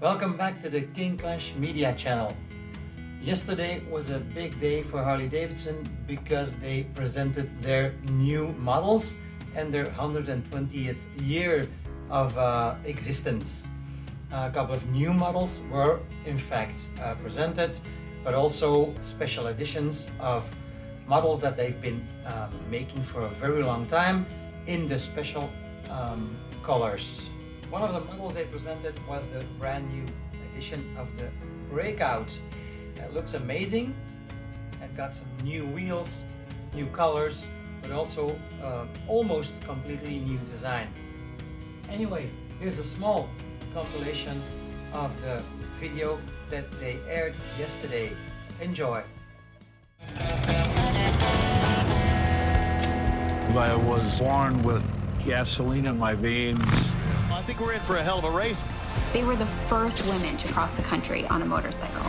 Welcome back to the King Clash Media channel. Yesterday was a big day for Harley-Davidson because they presented their new models and their 120th year of existence. A couple of new models were in fact presented, but also special editions of models that they've been making for a very long time in the special colors. One of the models they presented was the brand new edition of the Breakout. It looks amazing. It got some new wheels, new colors, but also almost completely new design. Anyway, here's a small compilation of the video that they aired yesterday. Enjoy. I was born with gasoline in my veins. I think we're in for a hell of a race. They were the first women to cross the country on a motorcycle.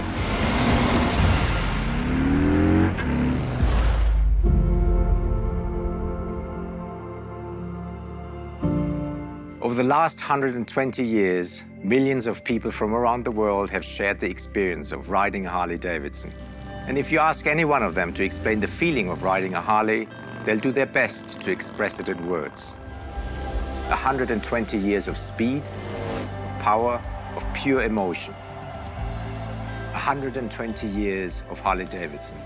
Over the last 120 years, millions of people from around the world have shared the experience of riding a Harley-Davidson. And if you ask any one of them to explain the feeling of riding a Harley, they'll do their best to express it in words. 120 years of speed, of power, of pure emotion. 120 years of Harley-Davidson.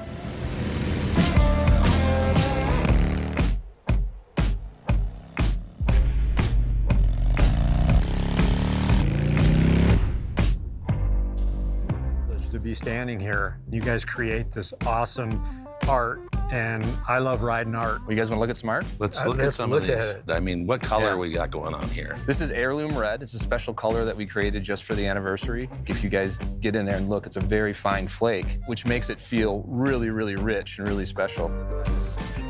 To be standing here, you guys create this awesome art, and I love riding art. You guys want to look at some art? Let's look at some of these. I mean, what color we got going on here? This is heirloom red. It's a special color that we created just for the anniversary. If you guys get in there and look, it's a very fine flake, which makes it feel really, really rich and really special.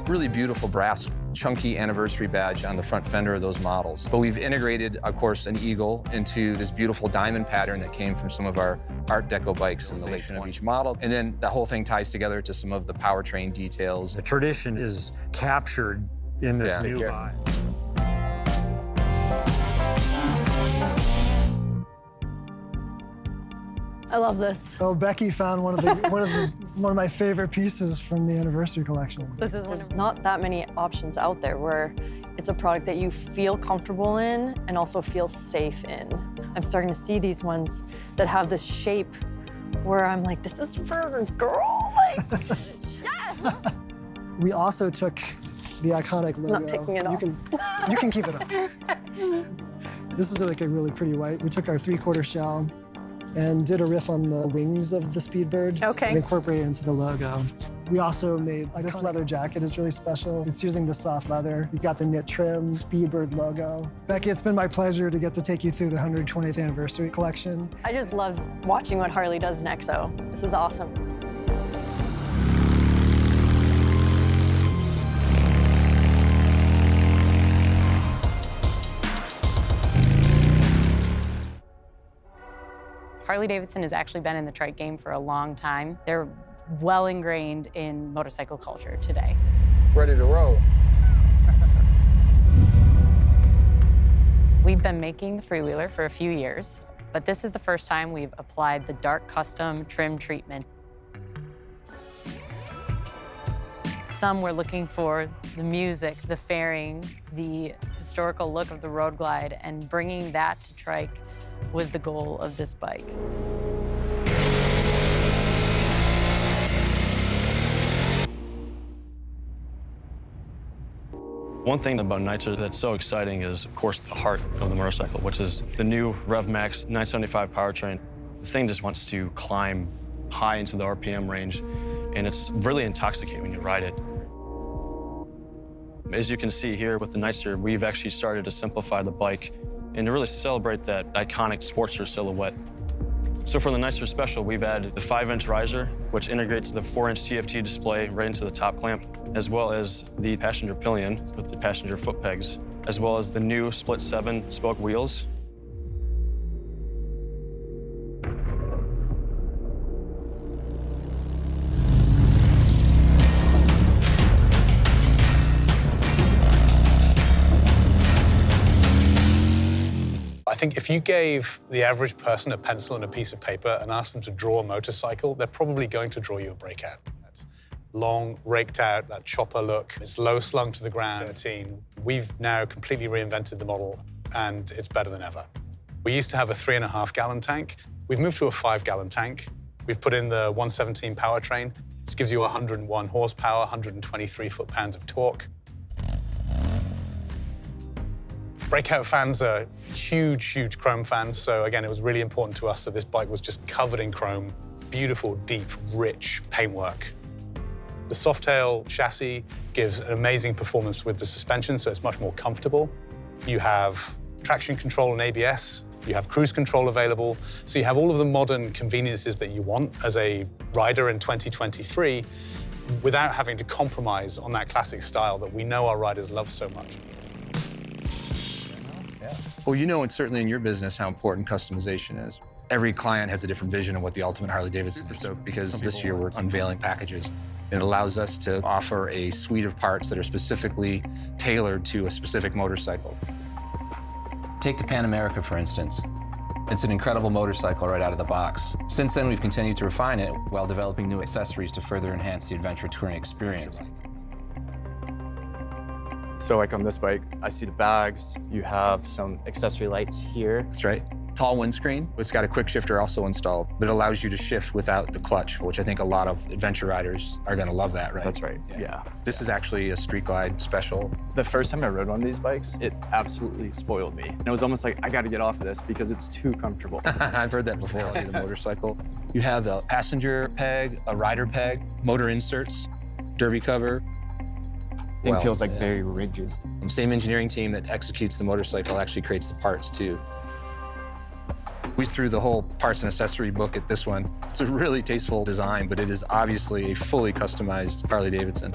Really beautiful brass, chunky anniversary badge on the front fender of those models. But we've integrated, of course, an eagle into this beautiful diamond pattern that came from some of our Art Deco bikes in the late of each model. And then the whole thing ties together to some of the powertrain details. The tradition is captured in this new vibe. I love this. Oh, Becky found one of my favorite pieces from the anniversary collection. This is There's not that many options out there where it's a product that you feel comfortable in and also feel safe in. I'm starting to see these ones that have this shape where I'm like, this is for a girl. Like, yes. We also took the iconic logo. Not picking it up. You can keep it up. This is like a really pretty white. We took our 3/4 shell and did a riff on the wings of the Speedbird. Okay. And incorporated it into the logo. We also made, like, this leather jacket is really special. It's using the soft leather. You've got the knit trim, Speedbird logo. Becky, it's been my pleasure to get to take you through the 120th anniversary collection. I just love watching what Harley does in EXO. This is awesome. Harley-Davidson has actually been in the trike game for a long time. They're well ingrained in motorcycle culture today. Ready to roll. We've been making the freewheeler for a few years, but this is the first time we've applied the dark custom trim treatment. Some were looking for the music, the fairing, the historical look of the Road Glide, and bringing that to trike was the goal of this bike. One thing about Nitzer that's so exciting is, of course, the heart of the motorcycle, which is the new Rev Max 975 powertrain. The thing just wants to climb high into the RPM range, and it's really intoxicating when you ride it. As you can see here with the Nitzer, we've actually started to simplify the bike and to really celebrate that iconic Sportster silhouette. So for the Nitzer Special, we've added the 5-inch riser, which integrates the 4-inch TFT display right into the top clamp, as well as the passenger pillion with the passenger foot pegs, as well as the new split 7-spoke wheels. think if you gave the average person a pencil and a piece of paper and asked them to draw a motorcycle, they're probably going to draw you a breakout. That's long, raked out, that chopper look. It's low slung to the ground. We've now completely reinvented the model, and it's better than ever. We used to have a 3.5-gallon tank. We've moved to a 5-gallon tank. We've put in the 117 powertrain. This gives you 101 horsepower, 123 foot-pounds of torque. Breakout fans are huge, huge chrome fans. So again, it was really important to us that this bike was just covered in chrome, beautiful, deep, rich paintwork. The Softail chassis gives an amazing performance with the suspension, so it's much more comfortable. You have traction control and ABS. You have cruise control available. So you have all of the modern conveniences that you want as a rider in 2023 without having to compromise on that classic style that we know our riders love so much. Well, you know, and certainly in your business, how important customization is. Every client has a different vision of what the ultimate Harley-Davidson is. So because this year we're unveiling packages, it allows us to offer a suite of parts that are specifically tailored to a specific motorcycle. Take the Pan America, for instance. It's an incredible motorcycle right out of the box. Since then, we've continued to refine it while developing new accessories to further enhance the adventure touring experience. So like on this bike, I see the bags, you have some accessory lights here. That's right. Tall windscreen. It's got a quick shifter also installed, but it allows you to shift without the clutch, which I think a lot of adventure riders are going to love that, right? That's right, yeah. This is actually a Street Glide special. The first time I rode one of these bikes, it absolutely spoiled me. And it was almost like, I got to get off of this because it's too comfortable. I've heard that before on the motorcycle. You have a passenger peg, a rider peg, motor inserts, derby cover. Thing feels like very rigid. The same engineering team that executes the motorcycle actually creates the parts too. We threw the whole parts and accessory book at this one. It's a really tasteful design, but it is obviously a fully customized Harley-Davidson.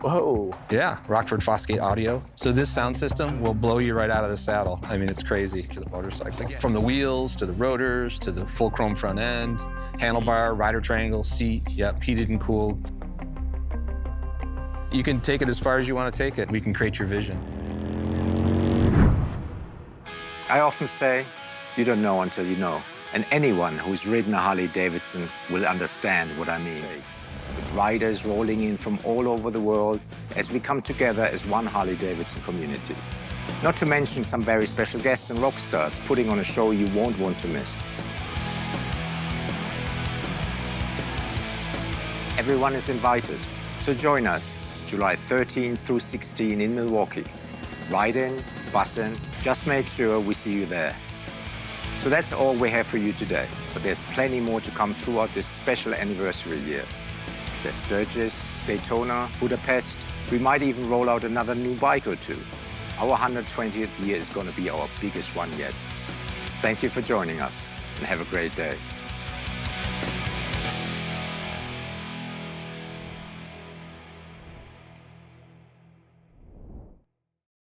Whoa. Yeah, Rockford Fosgate audio. So this sound system will blow you right out of the saddle. I mean, it's crazy to the motorcycle. From the wheels, to the rotors, to the full chrome front end, handlebar, rider triangle, seat, yep, heated and cooled. You can take it as far as you want to take it. We can create your vision. I often say, you don't know until you know. And anyone who's ridden a Harley-Davidson will understand what I mean. With riders rolling in from all over the world as we come together as one Harley-Davidson community. Not to mention some very special guests and rock stars putting on a show you won't want to miss. Everyone is invited, so join us July 13 through 16 in Milwaukee. Ride in, bus in, just make sure we see you there. So that's all we have for you today, but there's plenty more to come throughout this special anniversary year. There's Sturgis, Daytona, Budapest. We might even roll out another new bike or two. Our 120th year is going to be our biggest one yet. Thank you for joining us, and have a great day.